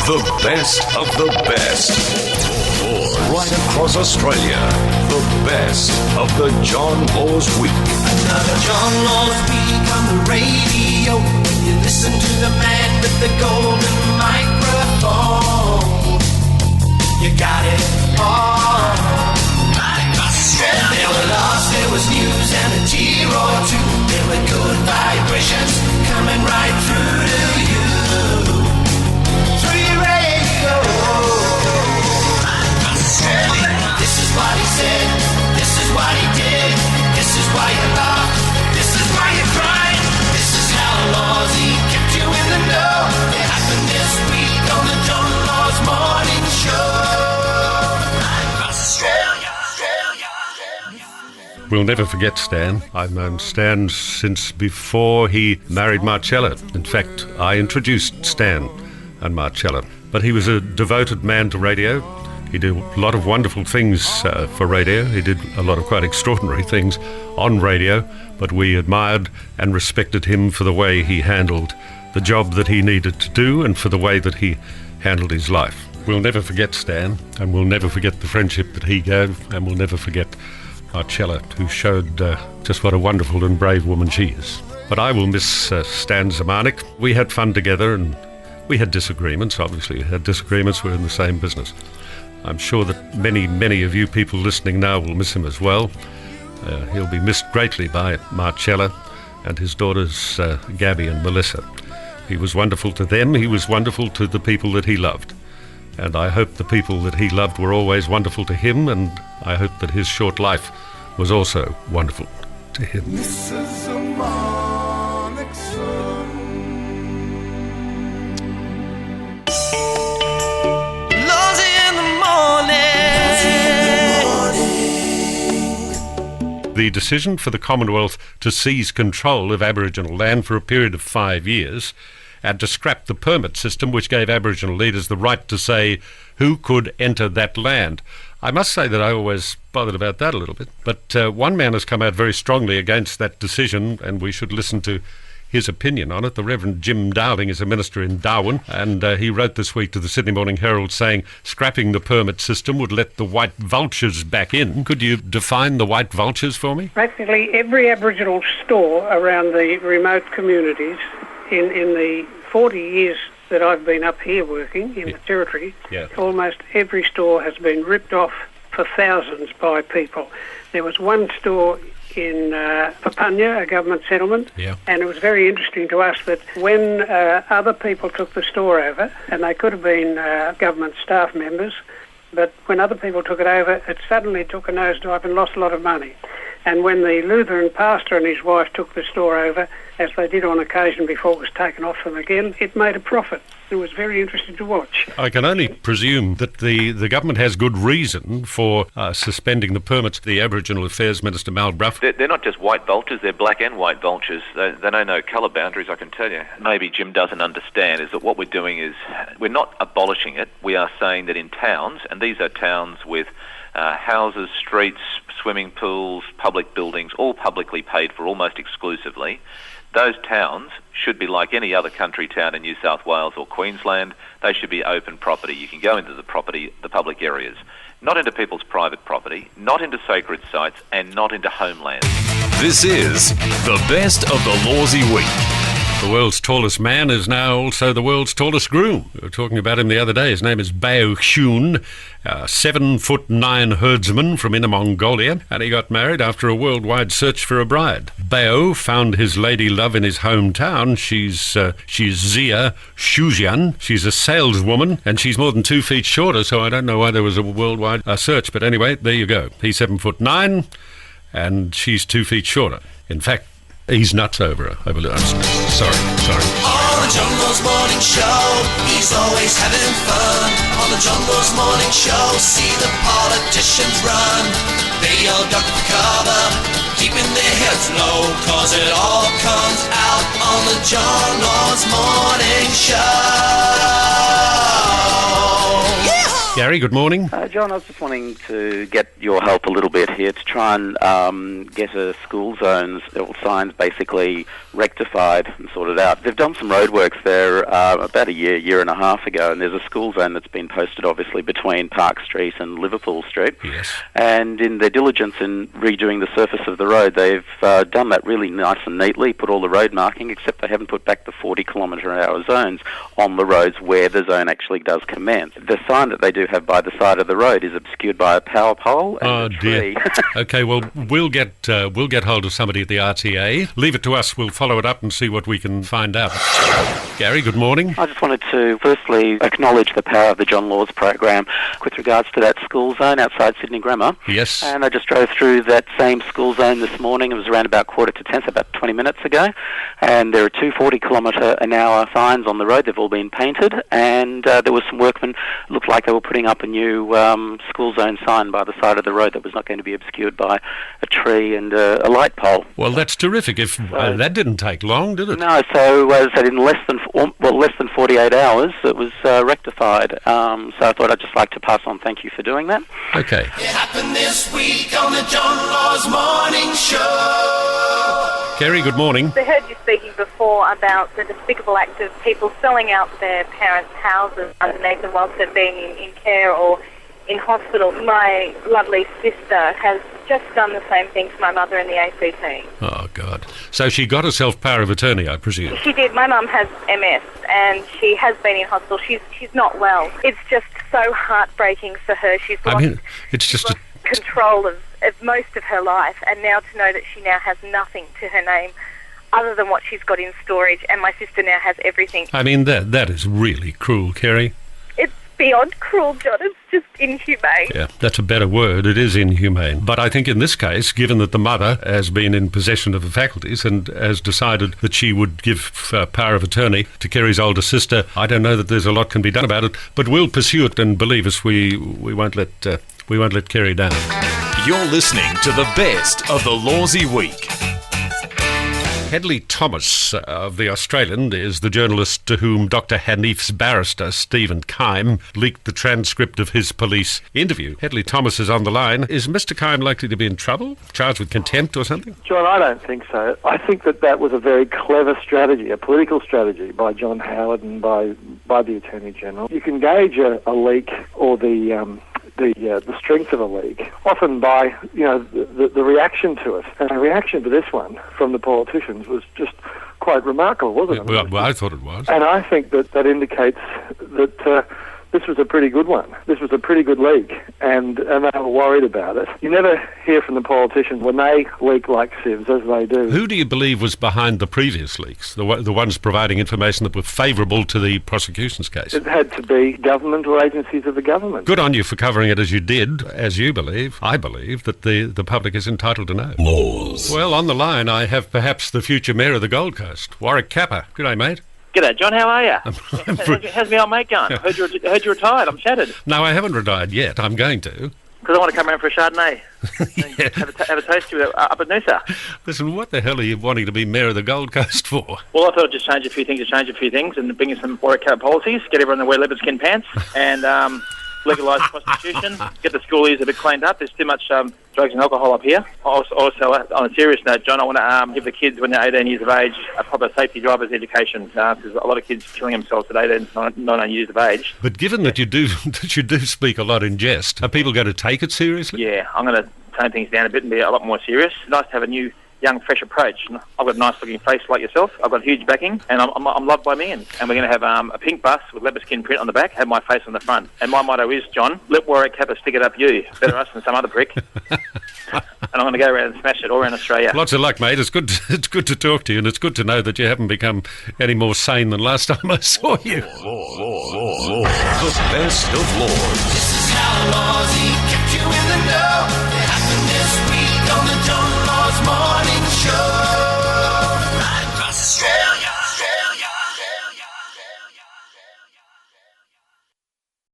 The best of the best. Right across Australia, the best of the John Laws Week. Another John Laws Week on the radio. You listen to the man with the golden microphone. You got it all. There were laughs, there was news and a tear or two. There were good vibrations coming right through to you. Through your radio. This is what he said, this is what he did, this is why you laughed, this is why you cried, this is how Lawsy kept you in the know. It happened this week on the John Laws Morning Show. We'll never forget Stan. I've known Stan since before he married Marcella. In fact, I introduced Stan and Marcella. But he was a devoted man to radio. He did a lot of wonderful things for radio. He did a lot of quite extraordinary things on radio, but we admired and respected him for the way he handled the job that he needed to do and for the way that he handled his life. We'll never forget Stan, and we'll never forget the friendship that he gave, and we'll never forget Marcella, who showed just what a wonderful and brave woman she is. But I will miss Stan Zemanek. We had fun together, and we had disagreements, obviously. We had disagreements, we're in the same business. I'm sure that many of you people listening now will miss him as well. He'll be missed greatly by Marcella and his daughters Gabby and Melissa. He was wonderful to them, he was wonderful to the people that he loved. And I hope the people that he loved were always wonderful to him, and I hope that his short life was also wonderful to him. This is a morning sun. Lawsy in the morning. The decision for the Commonwealth to seize control of Aboriginal land for a period of 5 years and to scrap the permit system which gave Aboriginal leaders the right to say who could enter that land. I must say that I always bothered about that a little bit, but one man has come out very strongly against that decision, and we should listen to his opinion on it. The Reverend Jim Dowling is a minister in Darwin, and he wrote this week to the Sydney Morning Herald saying scrapping the permit system would let the white vultures back in. Could you define the white vultures for me? Basically, every Aboriginal store around the remote communities in the 40 years that I've been up here working in the Territory, almost every store has been ripped off for thousands by people. There was one store in Papunya, a government settlement, and it was very interesting to us that when other people took the store over, and they could have been government staff members, but when other people took it over, it suddenly took a nosedive and lost a lot of money. And when the Lutheran pastor and his wife took the store over, as they did on occasion before it was taken off them again, it made a profit. It was very interesting to watch. I can only presume that the government has good reason for suspending the permits. The Aboriginal Affairs Minister, Mal Brough. They're not just white vultures, they're black and white vultures. They know no colour boundaries, I can tell you. Maybe Jim doesn't understand is that what we're doing is, we're not abolishing it. We are saying that in towns, and these are towns with houses, streets, swimming pools, public buildings, all publicly paid for almost exclusively, those towns should be like any other country town in New South Wales or Queensland. They should be open property. You can go into the public areas, not into people's private property, not into sacred sites, and not into homelands. This is the best of the Lawsy Week. The world's tallest man is now also the world's tallest groom. We were talking about him the other day. His name is Bao Xun, a 7'9" herdsman from Inner Mongolia, and he got married after a worldwide search for a bride. Bao found his lady love in his hometown. She's Zia Shujian. She's a saleswoman, and she's more than 2 feet shorter, so I don't know why there was a worldwide search. But anyway, there you go. He's 7'9", and she's 2 feet shorter. In fact, he's nuts over her. I believe. Sorry. On the John Laws Morning Show, he's always having fun. On the John Laws Morning Show, see the politicians run. They all duck for cover, keeping their heads low, cause it all comes out on the John Laws Morning Show. Gary, good morning. John, I was just wanting to get your help a little bit here to try and get a school zones or signs basically rectified and sorted out. They've done some roadworks there about a year and a half ago, and there's a school zone that's been posted obviously between Park Street and Liverpool Street. Yes. And in their diligence in redoing the surface of the road, they've done that really nice and neatly, put all the road marking, except they haven't put back the 40-kilometre-an-hour zones on the roads where the zone actually does commence. The sign that they do have by the side of the road is obscured by a power pole and a tree. Okay, well, we'll get hold of somebody at the RTA. Leave it to us. We'll follow it up and see what we can find out. Gary, good morning. I just wanted to firstly acknowledge the power of the John Laws program with regards to that school zone outside Sydney Grammar. Yes. And I just drove through that same school zone this morning. It was around about 9:45, so about 20 minutes ago. And there are two 40-kilometre-an-hour signs on the road. They've all been painted. And there was some workmen, looked like they were putting up a new school zone sign by the side of the road that was not going to be obscured by a tree and a light pole. Well, that's terrific. If that didn't take long, did it? No, so as I said, in less than 48 hours, it was rectified. So I thought I'd just like to pass on thank you for doing that. Okay. It happened this week on the John Laws Morning Show. Gary, good morning. I heard you speaking before about the despicable act of people selling out their parents' houses underneath them whilst they've been in care or in hospital. My lovely sister has just done the same thing to my mother in the ACT. Oh, God. So she got herself power of attorney, I presume? She did. My mum has MS and she has been in hospital. She's not well. It's just so heartbreaking for her. She's lost, control of most of her life, and now to know that she now has nothing to her name other than what she's got in storage, and my sister now has everything. I mean, that is really cruel, Kerry. It's beyond cruel, John. It's just inhumane. Yeah, that's a better word. It is inhumane. But I think in this case, given that the mother has been in possession of the faculties and has decided that she would give power of attorney to Kerry's older sister, I don't know that there's a lot can be done about it, but we'll pursue it, and believe us, we won't let Kerry down. You're listening to the best of the Lawsy Week. Hedley Thomas of The Australian is the journalist to whom Dr. Hanif's barrister, Stephen Keim, leaked the transcript of his police interview. Hedley Thomas is on the line. Is Mr. Keim likely to be in trouble? Charged with contempt or something? John, I don't think so. I think that was a very clever strategy, a political strategy by John Howard and by the Attorney General. You can gauge a leak or the strength of a leak, often by the reaction to it. And the reaction to this one from the politicians was just quite remarkable, wasn't it? Well, I thought it was. And I think that indicates that this was a pretty good one. This was a pretty good leak, and they were worried about it. You never hear from the politicians when they leak like sieves, as they do. Who do you believe was behind the previous leaks, the ones providing information that were favourable to the prosecution's case? It had to be government or agencies of the government. Good on you for covering it as you did, as you believe. I believe that the public is entitled to know. Laws. Well, on the line, I have perhaps the future mayor of the Gold Coast, Warwick Capper. G'day, mate. G'day, John. How are you? How's my old mate going? Heard you retired. I'm shattered. No, I haven't retired yet. I'm going to. Because I want to come around for a Chardonnay. Yeah. Have a taste of it up at Noosa. Listen, what the hell are you wanting to be mayor of the Gold Coast for? Well, I thought I'd just change a few things and bring in some Warwick Capper policies, get everyone to wear leopard skin pants, and legalise prostitution, get the schoolies a bit cleaned up. There's too much drugs and alcohol up here. Also, on a serious note, John, I want to give the kids when they're 18 years of age a proper safety driver's education, because a lot of kids are killing themselves at 18, 19 years of age. But given that you do speak a lot in jest, are people going to take it seriously? Yeah, I'm going to tone things down a bit and be a lot more serious. It's nice to have a new, young, fresh approach. I've got a nice-looking face like yourself. I've got huge backing, and I'm loved by millions. And we're going to have a pink bus with leopard skin print on the back, have my face on the front. And my motto is, John, let Warwick Capper stick it up you. Better us than some other prick. And I'm going to go around and smash it all around Australia. Lots of luck, mate. It's good to talk to you, and it's good to know that you haven't become any more sane than last time I saw you. The best of Lords. This is how Lawsy kept you in the know.